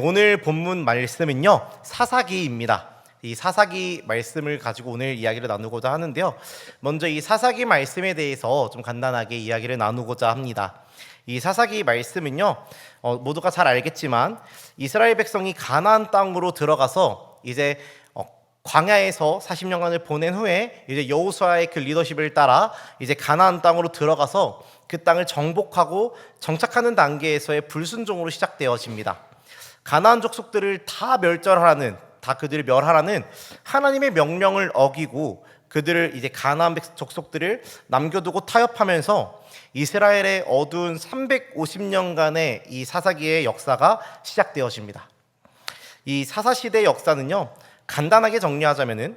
오늘 본문 말씀은요, 사사기입니다. 이 사사기 말씀을 가지고 오늘 이야기를 나누고자 하는데요. 먼저 이 사사기 말씀에 대해서 좀 간단하게 이야기를 나누고자 합니다. 이 사사기 말씀은요, 모두가 잘 알겠지만 이스라엘 백성이 가나안 땅으로 들어가서 이제 광야에서 40년간을 보낸 후에 이제 여호수아의 그 리더십을 따라 이제 가나안 땅으로 들어가서 그 땅을 정복하고 정착하는 단계에서의 불순종으로 시작되어집니다. 가나안 족속들을 다 멸절하라는, 다 그들을 멸하라는 하나님의 명령을 어기고 그들을 이제 가나안 족속들을 남겨두고 타협하면서 이스라엘의 어두운 350년간의 이 사사기의 역사가 시작되어집니다. 이 사사시대의 역사는요, 간단하게 정리하자면은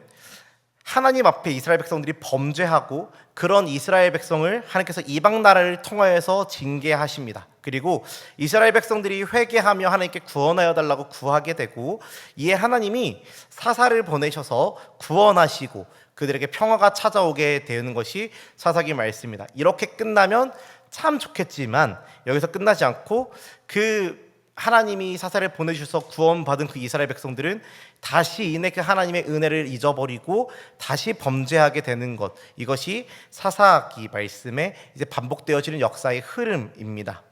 하나님 앞에 이스라엘 백성들이 범죄하고 그런 이스라엘 백성을 하나님께서 이방 나라를 통하여서 징계하십니다. 그리고 이스라엘 백성들이 회개하며 하나님께 구원하여 달라고 구하게 되고, 이에 하나님이 사사를 보내셔서 구원하시고 그들에게 평화가 찾아오게 되는 것이 사사기 말씀입니다. 이렇게 끝나면 참 좋겠지만 여기서 끝나지 않고 그 하나님이 사사를 보내주셔서 구원받은 그 이스라엘 백성들은 다시 이내 그 하나님의 은혜를 잊어버리고 다시 범죄하게 되는 것, 이것이 사사기 말씀에 이제 반복되어지는 역사의 흐름입니다.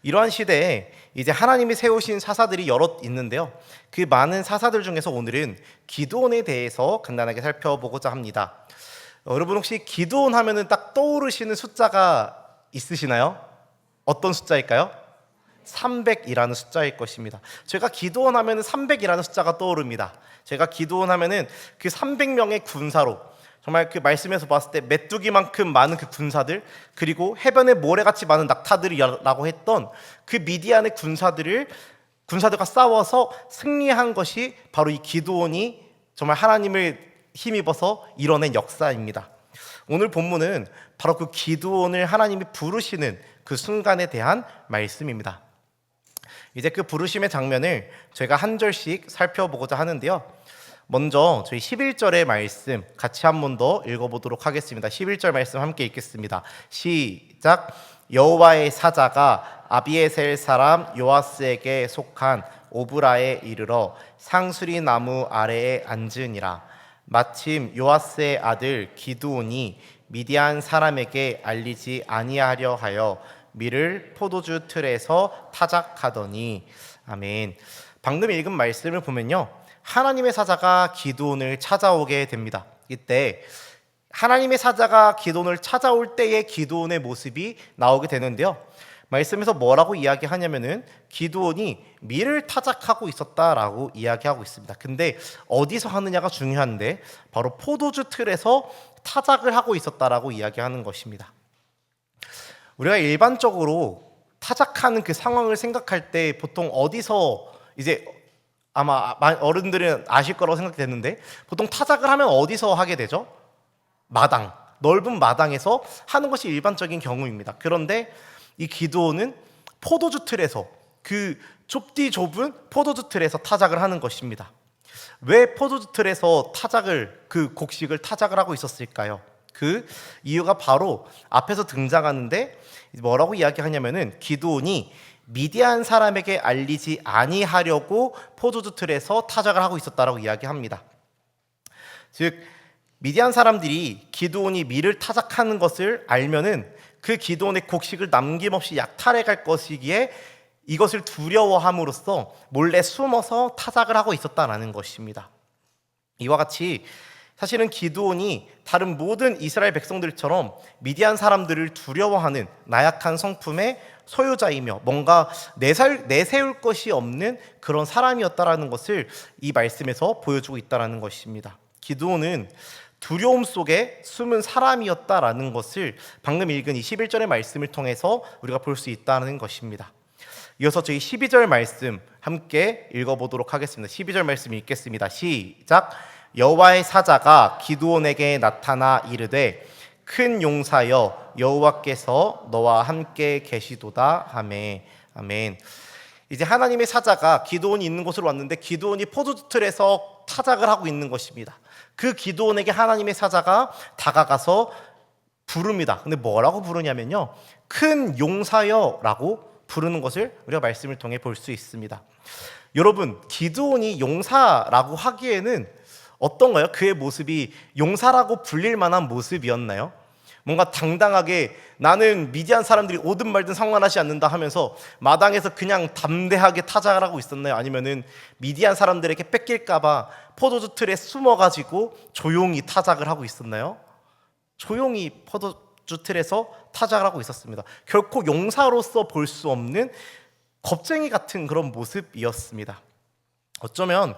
이러한 시대에 이제 하나님이 세우신 사사들이 여럿 있는데요, 그 많은 사사들 중에서 오늘은 기드온에 대해서 간단하게 살펴보고자 합니다. 여러분 혹시 기드온 하면은 딱 떠오르시는 숫자가 있으시나요? 어떤 숫자일까요? 300이라는 숫자일 것입니다. 제가 기드온 하면은 300이라는 숫자가 떠오릅니다. 제가 기드온 하면은 그 300명의 군사로, 정말 그 말씀에서 봤을 때 메뚜기만큼 많은 그 군사들, 그리고 해변에 모래같이 많은 낙타들이라고 했던 그 미디안의 군사들과 싸워서 승리한 것이 바로 이 기드온이 정말 하나님을 힘입어서 이뤄낸 역사입니다. 오늘 본문은 바로 그 기드온을 하나님이 부르시는 그 순간에 대한 말씀입니다. 이제 그 부르심의 장면을 제가 한 절씩 살펴보고자 하는데요, 먼저 저희 11절의 말씀 같이 한 번 더 읽어보도록 하겠습니다. 11절 말씀 함께 읽겠습니다. 시작. 여호와의 사자가 아비에셀 사람 요아스에게 속한 오브라에 이르러 상수리 나무 아래에 앉으니라. 마침 요아스의 아들 기드온이 미디안 사람에게 알리지 아니하려 하여 밀을 포도주 틀에서 타작하더니. 아멘. 방금 읽은 말씀을 보면요, 하나님의 사자가 기드온을 찾아오게 됩니다. 이때 하나님의 사자가 기드온을 찾아올 때의 기드온의 모습이 나오게 되는데요, 말씀에서 뭐라고 이야기하냐면은 기드온이 밀을 타작하고 있었다라고 이야기하고 있습니다. 근데 어디서 하느냐가 중요한데 바로 포도주 틀에서 타작을 하고 있었다라고 이야기하는 것입니다. 우리가 일반적으로 타작하는 그 상황을 생각할 때 보통 어디서, 이제 아마 어른들은 아실 거라고 생각되는데 보통 타작을 하면 어디서 하게 되죠? 마당, 넓은 마당에서 하는 것이 일반적인 경우입니다. 그런데 이 기드온은 포도주 틀에서, 그 좁디 좁은 포도주 틀에서 타작을 하는 것입니다. 왜 포도주 틀에서 그 곡식을 타작을 하고 있었을까요? 그 이유가 바로 앞에서 등장하는데 뭐라고 이야기하냐면은 기드온이 미디안 사람에게 알리지 아니하려고 포도주 틀에서 타작을 하고 있었다라고 이야기합니다. 즉 미디안 사람들이 기드온이 밀을 타작하는 것을 알면은 그 기드온의 곡식을 남김없이 약탈해 갈 것이기에 이것을 두려워함으로써 몰래 숨어서 타작을 하고 있었다라는 것입니다. 이와 같이 사실은 기드온이 다른 모든 이스라엘 백성들처럼 미디안 사람들을 두려워하는 나약한 성품의 소유자이며 뭔가 내세울 것이 없는 그런 사람이었다라는 것을 이 말씀에서 보여주고 있다라는 것입니다. 기드온은 두려움 속에 숨은 사람이었다라는 것을 방금 읽은 이 11절의 말씀을 통해서 우리가 볼 수 있다는 것입니다. 이어서 저희 12절 말씀 함께 읽어보도록 하겠습니다. 12절 말씀 읽겠습니다. 시작. 여호와의 사자가 기드온에게 나타나 이르되 큰 용사여 여호와께서 너와 함께 계시도다 하매. 아멘. 이제 하나님의 사자가 기드온이 있는 곳으로 왔는데 기드온이 포도주 틀에서 타작을 하고 있는 것입니다. 그 기드온에게 하나님의 사자가 다가가서 부릅니다. 근데 뭐라고 부르냐면요, 큰 용사여라고 부르는 것을 우리가 말씀을 통해 볼 수 있습니다. 여러분, 기드온이 용사라고 하기에는 어떤가요? 그의 모습이 용사라고 불릴 만한 모습이었나요? 뭔가 당당하게 나는 미디안 사람들이 오든 말든 상관하지 않는다 하면서 마당에서 그냥 담대하게 타작을 하고 있었나요? 아니면은 미디안 사람들에게 뺏길까봐 포도주 틀에 숨어가지고 조용히 타작을 하고 있었나요? 조용히 포도주 틀에서 타작을 하고 있었습니다. 결코 용사로서 볼 수 없는 겁쟁이 같은 그런 모습이었습니다. 어쩌면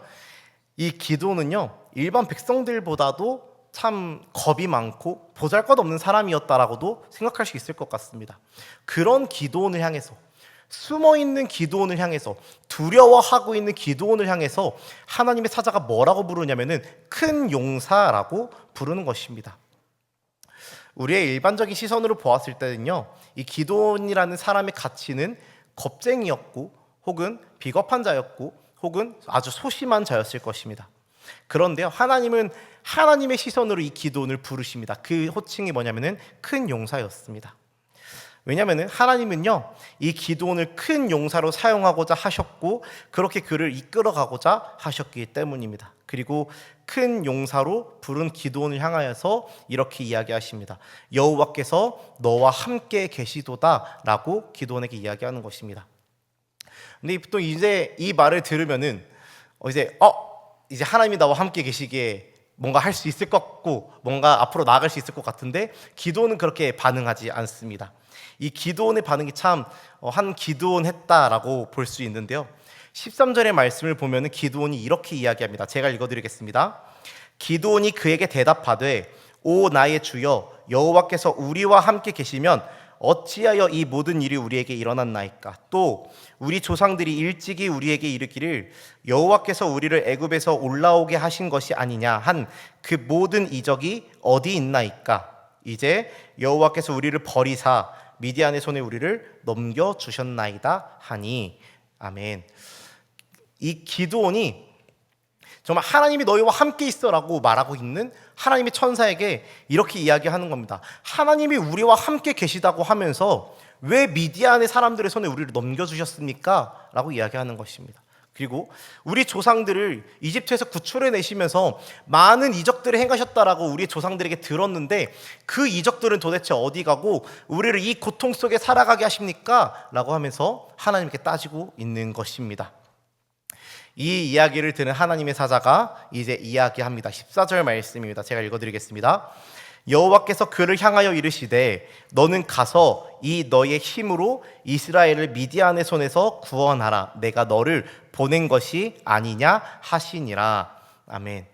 이 기드온은요, 일반 백성들보다도 참 겁이 많고 보잘것없는 사람이었다라고도 생각할 수 있을 것 같습니다. 그런 기드온을 향해서, 숨어있는 기드온을 향해서, 두려워하고 있는 기드온을 향해서 하나님의 사자가 뭐라고 부르냐면은 큰 용사라고 부르는 것입니다. 우리의 일반적인 시선으로 보았을 때는요, 이 기드온이라는 사람의 가치는 겁쟁이였고 혹은 비겁한 자였고 혹은 아주 소심한 자였을 것입니다. 그런데요, 하나님은 하나님의 시선으로 이 기드온을 부르십니다. 그 호칭이 뭐냐면은 큰 용사였습니다. 왜냐하면 하나님은요, 이 기드온을 큰 용사로 사용하고자 하셨고 그렇게 그를 이끌어가고자 하셨기 때문입니다. 그리고 큰 용사로 부른 기드온을 향하여서 이렇게 이야기하십니다. 여호와께서 너와 함께 계시도다라고 기드온에게 이야기하는 것입니다. 근데 또 이제 이 말을 들으면은 이제 하나님이 나와 함께 계시기에 뭔가 할 수 있을 것 같고 뭔가 앞으로 나아갈 수 있을 것 같은데 기드온은 그렇게 반응하지 않습니다. 이 기드온의 반응이 참 한 기드온 했다라고 볼 수 있는데요. 13절의 말씀을 보면 기드온이 이렇게 이야기합니다. 제가 읽어드리겠습니다. 기드온이 그에게 대답하되 오 나의 주여 여호와께서 우리와 함께 계시면 어찌하여 이 모든 일이 우리에게 일어났나이까? 또 우리 조상들이 일찍이 우리에게 이르기를 여호와께서 우리를 애굽에서 올라오게 하신 것이 아니냐 한 그 모든 이적이 어디 있나이까? 이제 여호와께서 우리를 버리사 미디안의 손에 우리를 넘겨주셨나이다 하니. 아멘. 이 기드온이 정말 하나님이 너희와 함께 있어라고 말하고 있는 하나님의 천사에게 이렇게 이야기하는 겁니다. 하나님이 우리와 함께 계시다고 하면서 왜 미디안의 사람들의 손에 우리를 넘겨주셨습니까? 라고 이야기하는 것입니다. 그리고 우리 조상들을 이집트에서 구출해 내시면서 많은 이적들을 행하셨다라고 우리 조상들에게 들었는데 그 이적들은 도대체 어디 가고 우리를 이 고통 속에 살아가게 하십니까? 라고 하면서 하나님께 따지고 있는 것입니다. 이 이야기를 들은 하나님의 사자가 이제 이야기합니다. 14절 말씀입니다. 제가 읽어드리겠습니다. 여호와께서 그를 향하여 이르시되 너는 가서 이 너의 힘으로 이스라엘을 미디안의 손에서 구원하라. 내가 너를 보낸 것이 아니냐 하시니라. 아멘.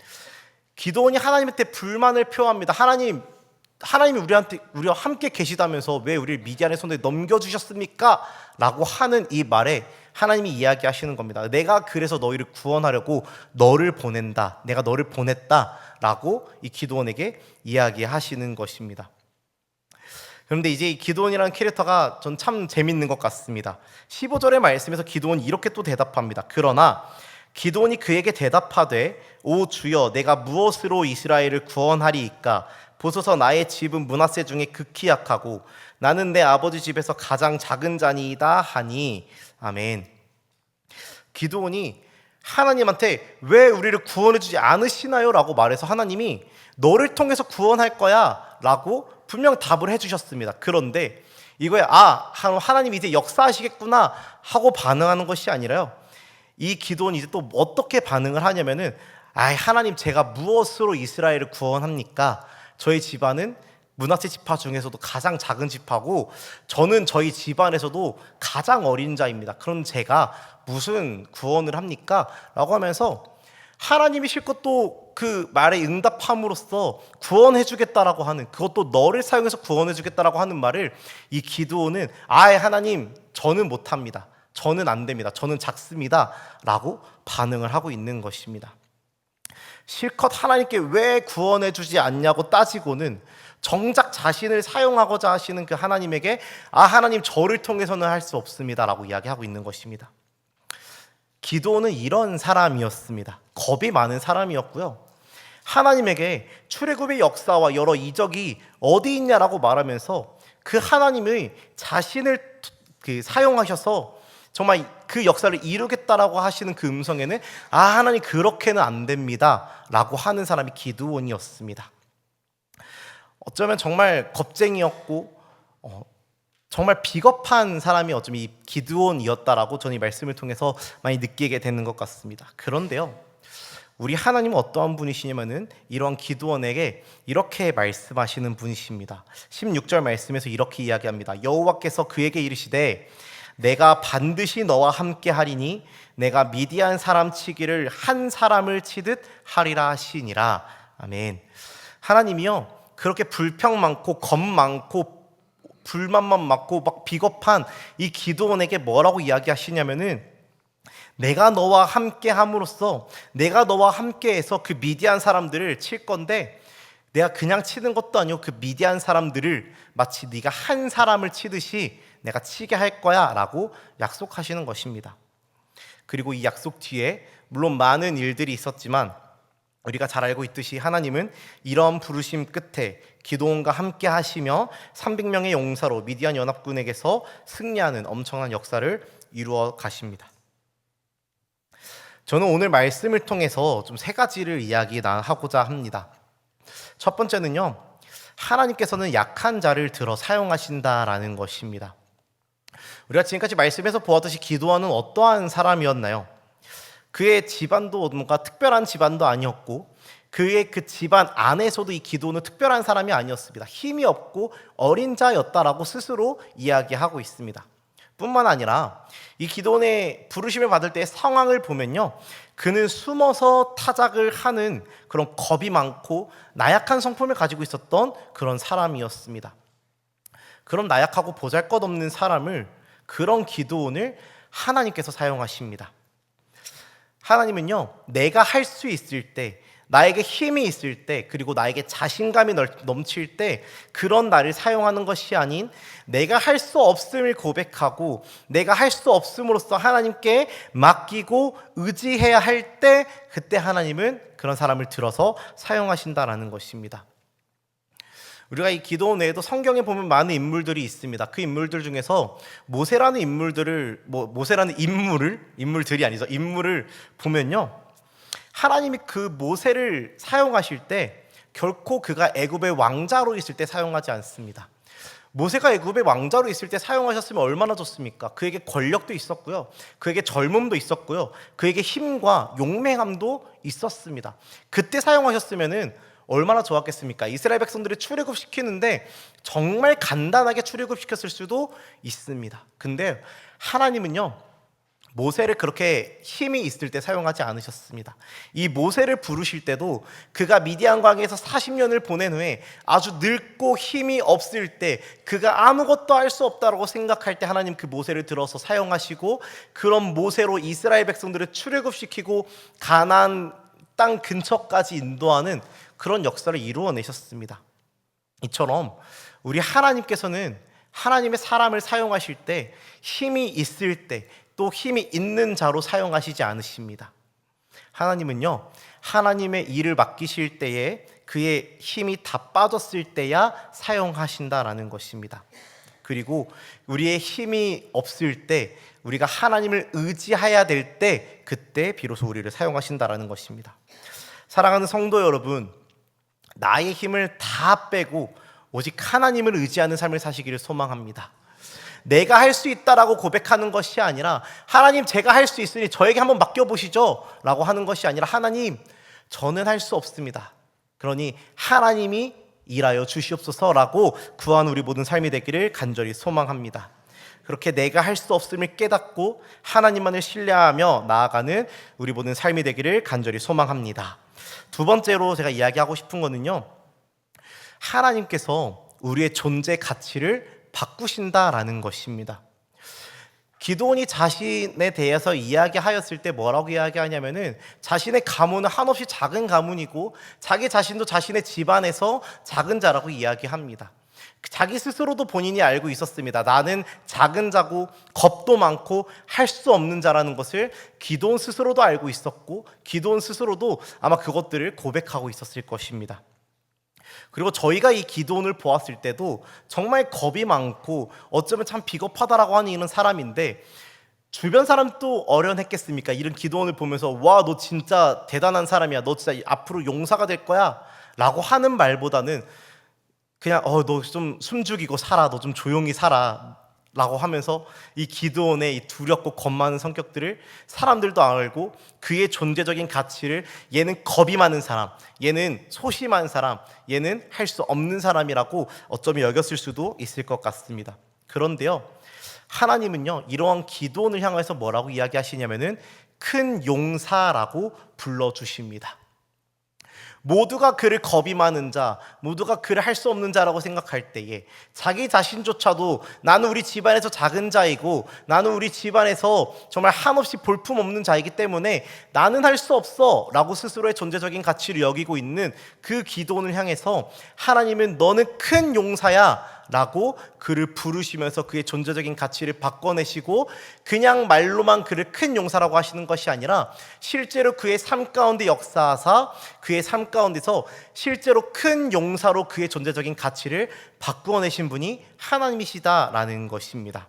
기드온이 하나님한테 불만을 표합니다. 하나님이 우리와 함께 계시다면서 왜 우리를 미디안의 손에 넘겨주셨습니까? 라고 하는 이 말에 하나님이 이야기하시는 겁니다. 내가 그래서 너희를 구원하려고 너를 보낸다. 내가 너를 보냈다. 라고 이 기드온에게 이야기하시는 것입니다. 그런데 이제 이 기드온이라는 캐릭터가 전 참 재밌는 것 같습니다. 15절의 말씀에서 기드온이 이렇게 또 대답합니다. 그러나 기드온이 그에게 대답하되 오 주여 내가 무엇으로 이스라엘을 구원하리이까? 보소서 나의 집은 므낫세 중에 극히 약하고 나는 내 아버지 집에서 가장 작은 자니이다 하니. 아멘. 기드온이 하나님한테 왜 우리를 구원해주지 않으시나요? 라고 말해서 하나님이 너를 통해서 구원할 거야 라고 분명 답을 해주셨습니다. 그런데 이거에 하나님이 이제 역사하시겠구나 하고 반응하는 것이 아니라요, 이 기드온이 이제 또 어떻게 반응을 하냐면은 하나님 제가 무엇으로 이스라엘을 구원합니까? 저희 집안은 므낫세 지파 중에서도 가장 작은 지파고 저는 저희 집안에서도 가장 어린 자입니다. 그럼 제가 무슨 구원을 합니까? 라고 하면서 하나님이 실컷 또 그 말에 응답함으로써 구원해 주겠다라고 하는, 그것도 너를 사용해서 구원해 주겠다라고 하는 말을 이 기드온은 하나님 저는 못합니다. 저는 안 됩니다. 저는 작습니다. 라고 반응을 하고 있는 것입니다. 실컷 하나님께 왜 구원해 주지 않냐고 따지고는 정작 자신을 사용하고자 하시는 그 하나님에게 하나님 저를 통해서는 할 수 없습니다 라고 이야기하고 있는 것입니다. 기드온은 이런 사람이었습니다. 겁이 많은 사람이었고요, 하나님에게 출애굽의 역사와 여러 이적이 어디 있냐라고 말하면서 그 하나님의 자신을 사용하셔서 정말 그 역사를 이루겠다라고 하시는 그 음성에는 하나님 그렇게는 안 됩니다 라고 하는 사람이 기드온이었습니다. 어쩌면 정말 겁쟁이였고 정말 비겁한 사람이 어쩌면 이 기드온이었다라고 저는 이 말씀을 통해서 많이 느끼게 되는 것 같습니다. 그런데요, 우리 하나님은 어떠한 분이시냐면은 이러한 기드온에게 이렇게 말씀하시는 분이십니다. 16절 말씀에서 이렇게 이야기합니다. 여호와께서 그에게 이르시되 내가 반드시 너와 함께 하리니 내가 미디안 사람 치기를 한 사람을 치듯 하리라 하시니라. 아멘. 하나님이요, 그렇게 불평 많고 겁 많고 불만만 많고 막 비겁한 이 기드온에게 뭐라고 이야기하시냐면은 내가 너와 함께 함으로써 내가 너와 함께해서 그 미디안 사람들을 칠 건데 내가 그냥 치는 것도 아니고 그 미디안 사람들을 마치 네가 한 사람을 치듯이 내가 치게 할 거야 라고 약속하시는 것입니다. 그리고 이 약속 뒤에 물론 많은 일들이 있었지만 우리가 잘 알고 있듯이 하나님은 이런 부르심 끝에 기드온과 함께 하시며 300명의 용사로 미디안 연합군에게서 승리하는 엄청난 역사를 이루어 가십니다. 저는 오늘 말씀을 통해서 좀 세 가지를 이야기하고자 합니다. 첫 번째는요, 하나님께서는 약한 자를 들어 사용하신다라는 것입니다. 우리가 지금까지 말씀에서 보았듯이 기드온은 어떠한 사람이었나요? 그의 집안도 뭔가 특별한 집안도 아니었고 그의 그 집안 안에서도 이 기드온은 특별한 사람이 아니었습니다. 힘이 없고 어린 자였다라고 스스로 이야기하고 있습니다. 뿐만 아니라 이 기드온의 부르심을 받을 때의 상황을 보면요, 그는 숨어서 타작을 하는 그런 겁이 많고 나약한 성품을 가지고 있었던 그런 사람이었습니다. 그런 나약하고 보잘것없는 사람을, 그런 기드온을 하나님께서 사용하십니다. 하나님은요, 내가 할 수 있을 때, 나에게 힘이 있을 때, 그리고 나에게 자신감이 넘칠 때 그런 나를 사용하는 것이 아닌 내가 할 수 없음을 고백하고 내가 할 수 없음으로써 하나님께 맡기고 의지해야 할 때 그때 하나님은 그런 사람을 들어서 사용하신다라는 것입니다. 우리가 이 기드온 외에도 성경에 보면 많은 인물들이 있습니다. 그 인물들 중에서 모세라는 인물들을 인물을 보면요, 하나님이 그 모세를 사용하실 때 결코 그가 애굽의 왕자로 있을 때 사용하지 않습니다. 모세가 애굽의 왕자로 있을 때 사용하셨으면 얼마나 좋습니까? 그에게 권력도 있었고요, 그에게 젊음도 있었고요, 그에게 힘과 용맹함도 있었습니다. 그때 사용하셨으면은 얼마나 좋았겠습니까? 이스라엘 백성들을 출애굽시키는데 정말 간단하게 출애굽시켰을 수도 있습니다. 근데 하나님은요, 모세를 그렇게 힘이 있을 때 사용하지 않으셨습니다. 이 모세를 부르실 때도 그가 미디안 광야에서 40년을 보낸 후에 아주 늙고 힘이 없을 때, 그가 아무것도 할 수 없다고 생각할 때 하나님 그 모세를 들어서 사용하시고 그런 모세로 이스라엘 백성들을 출애굽시키고 가나안 땅 근처까지 인도하는 그런 역사를 이루어내셨습니다. 이처럼 우리 하나님께서는 하나님의 사람을 사용하실 때 힘이 있을 때 또 힘이 있는 자로 사용하시지 않으십니다. 하나님은요, 하나님의 일을 맡기실 때에 그의 힘이 다 빠졌을 때야 사용하신다라는 것입니다. 그리고 우리의 힘이 없을 때, 우리가 하나님을 의지해야 될 때 그때 비로소 우리를 사용하신다라는 것입니다. 사랑하는 성도 여러분, 나의 힘을 다 빼고 오직 하나님을 의지하는 삶을 사시기를 소망합니다. 내가 할 수 있다라고 고백하는 것이 아니라 하나님, 제가 할 수 있으니 저에게 한번 맡겨보시죠 라고 하는 것이 아니라 하나님, 저는 할 수 없습니다, 그러니 하나님이 일하여 주시옵소서라고 구하는 우리 모든 삶이 되기를 간절히 소망합니다. 그렇게 내가 할 수 없음을 깨닫고 하나님만을 신뢰하며 나아가는 우리 모든 삶이 되기를 간절히 소망합니다. 두 번째로 제가 이야기하고 싶은 거는요, 하나님께서 우리의 존재 가치를 바꾸신다라는 것입니다. 기드온이 자신에 대해서 이야기하였을 때 뭐라고 이야기하냐면은 자신의 가문은 한없이 작은 가문이고 자기 자신도 자신의 집안에서 작은 자라고 이야기합니다. 자기 스스로도 본인이 알고 있었습니다. 나는 작은 자고 겁도 많고 할 수 없는 자라는 것을 기드온 스스로도 알고 있었고 기드온 스스로도 아마 그것들을 고백하고 있었을 것입니다. 그리고 저희가 이 기드온을 보았을 때도 정말 겁이 많고 어쩌면 참 비겁하다라고 하는 이런 사람인데 주변 사람도 어련했겠습니까? 이런 기도원을 보면서 와, 너 진짜 대단한 사람이야, 너 진짜 앞으로 용사가 될 거야 라고 하는 말보다는 그냥 너 좀 숨죽이고 살아, 너 좀 조용히 살아 라고 하면서 이 기드온의 이 두렵고 겁 많은 성격들을 사람들도 알고 그의 존재적인 가치를 얘는 겁이 많은 사람, 얘는 소심한 사람, 얘는 할 수 없는 사람이라고 어쩌면 여겼을 수도 있을 것 같습니다. 그런데요, 하나님은요 이러한 기드온을 향해서 뭐라고 이야기하시냐면은 큰 용사라고 불러주십니다. 모두가 그를 겁이 많은 자, 모두가 그를 할 수 없는 자라고 생각할 때에 자기 자신조차도 나는 우리 집안에서 작은 자이고 나는 우리 집안에서 정말 한없이 볼품없는 자이기 때문에 나는 할 수 없어 라고 스스로의 존재적인 가치를 여기고 있는 그 기도원을 향해서 하나님은 너는 큰 용사야 라고 그를 부르시면서 그의 존재적인 가치를 바꿔내시고 그냥 말로만 그를 큰 용사라고 하시는 것이 아니라 실제로 그의 삶 가운데 역사하사 그의 삶 가운데서 실제로 큰 용사로 그의 존재적인 가치를 바꾸어내신 분이 하나님이시다라는 것입니다.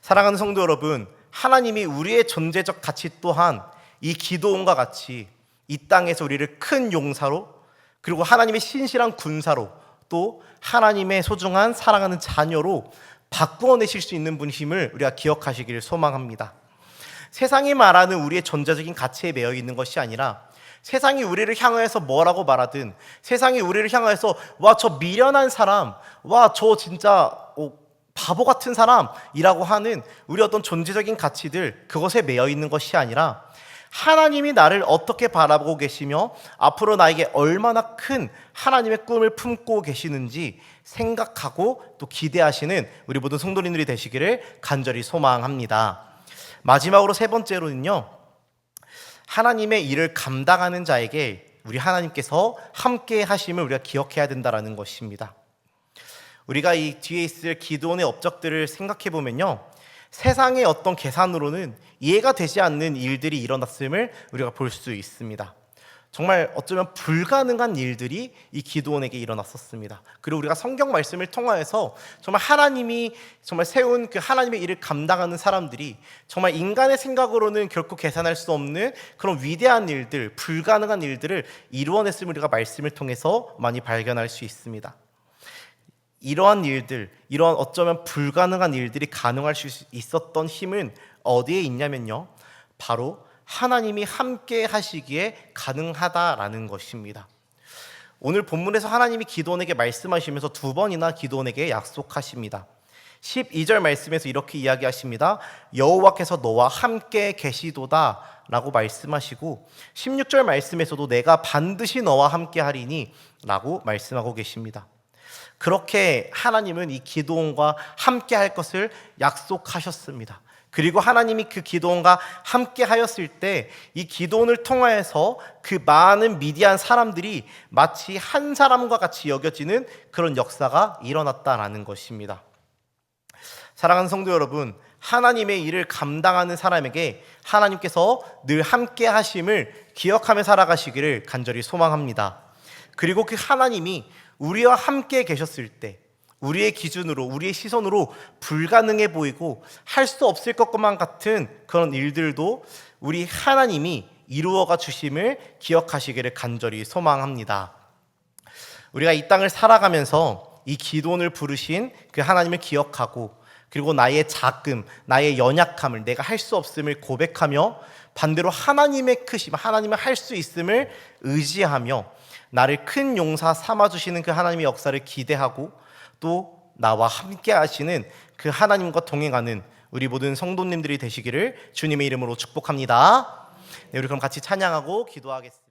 사랑하는 성도 여러분, 하나님이 우리의 존재적 가치 또한 이 기도원과 같이 이 땅에서 우리를 큰 용사로, 그리고 하나님의 신실한 군사로, 또 하나님의 소중한 사랑하는 자녀로 바꾸어내실 수 있는 분이심을 우리가 기억하시기를 소망합니다. 세상이 말하는 우리의 존재적인 가치에 매여 있는 것이 아니라 세상이 우리를 향해서 뭐라고 말하든, 세상이 우리를 향해서 와, 저 미련한 사람, 와, 저 진짜 바보 같은 사람이라고 하는 우리 어떤 존재적인 가치들, 그것에 매여 있는 것이 아니라 하나님이 나를 어떻게 바라보고 계시며 앞으로 나에게 얼마나 큰 하나님의 꿈을 품고 계시는지 생각하고 또 기대하시는 우리 모든 성도님들이 되시기를 간절히 소망합니다. 마지막으로 세 번째로는요, 하나님의 일을 감당하는 자에게 우리 하나님께서 함께 하심을 우리가 기억해야 된다는 것입니다. 우리가 이 뒤에 있을 기드온의 업적들을 생각해 보면요, 세상의 어떤 계산으로는 이해가 되지 않는 일들이 일어났음을 우리가 볼 수 있습니다. 정말 어쩌면 불가능한 일들이 이 기드온에게 일어났었습니다. 그리고 우리가 성경 말씀을 통하여서 정말 하나님이 정말 세운 그 하나님의 일을 감당하는 사람들이 정말 인간의 생각으로는 결코 계산할 수 없는 그런 위대한 일들, 불가능한 일들을 이루어냈음을 우리가 말씀을 통해서 많이 발견할 수 있습니다. 이러한 일들, 이러한 어쩌면 불가능한 일들이 가능할 수 있었던 힘은 어디에 있냐면요, 바로 하나님이 함께 하시기에 가능하다라는 것입니다. 오늘 본문에서 하나님이 기드온에게 말씀하시면서 두 번이나 기드온에게 약속하십니다. 12절 말씀에서 이렇게 이야기하십니다. 여호와께서 너와 함께 계시도다 라고 말씀하시고 16절 말씀에서도 내가 반드시 너와 함께 하리니 라고 말씀하고 계십니다. 그렇게 하나님은 이 기드온과 함께 할 것을 약속하셨습니다. 그리고 하나님이 그 기드온과 함께 하였을 때 이 기드온을 통하여서 그 많은 미디안 사람들이 마치 한 사람과 같이 여겨지는 그런 역사가 일어났다라는 것입니다. 사랑하는 성도 여러분, 하나님의 일을 감당하는 사람에게 하나님께서 늘 함께 하심을 기억하며 살아가시기를 간절히 소망합니다. 그리고 그 하나님이 우리와 함께 계셨을 때 우리의 기준으로, 우리의 시선으로 불가능해 보이고 할 수 없을 것만 같은 그런 일들도 우리 하나님이 이루어가 주심을 기억하시기를 간절히 소망합니다. 우리가 이 땅을 살아가면서 이 기도원을 부르신 그 하나님을 기억하고, 그리고 나의 작음, 나의 연약함을, 내가 할 수 없음을 고백하며 반대로 하나님의 크심, 하나님은 할 수 있음을 의지하며 나를 큰 용사 삼아주시는 그 하나님의 역사를 기대하고 또 나와 함께 하시는 그 하나님과 동행하는 우리 모든 성도님들이 되시기를 주님의 이름으로 축복합니다. 네, 우리 그럼 같이 찬양하고 기도하겠습니다.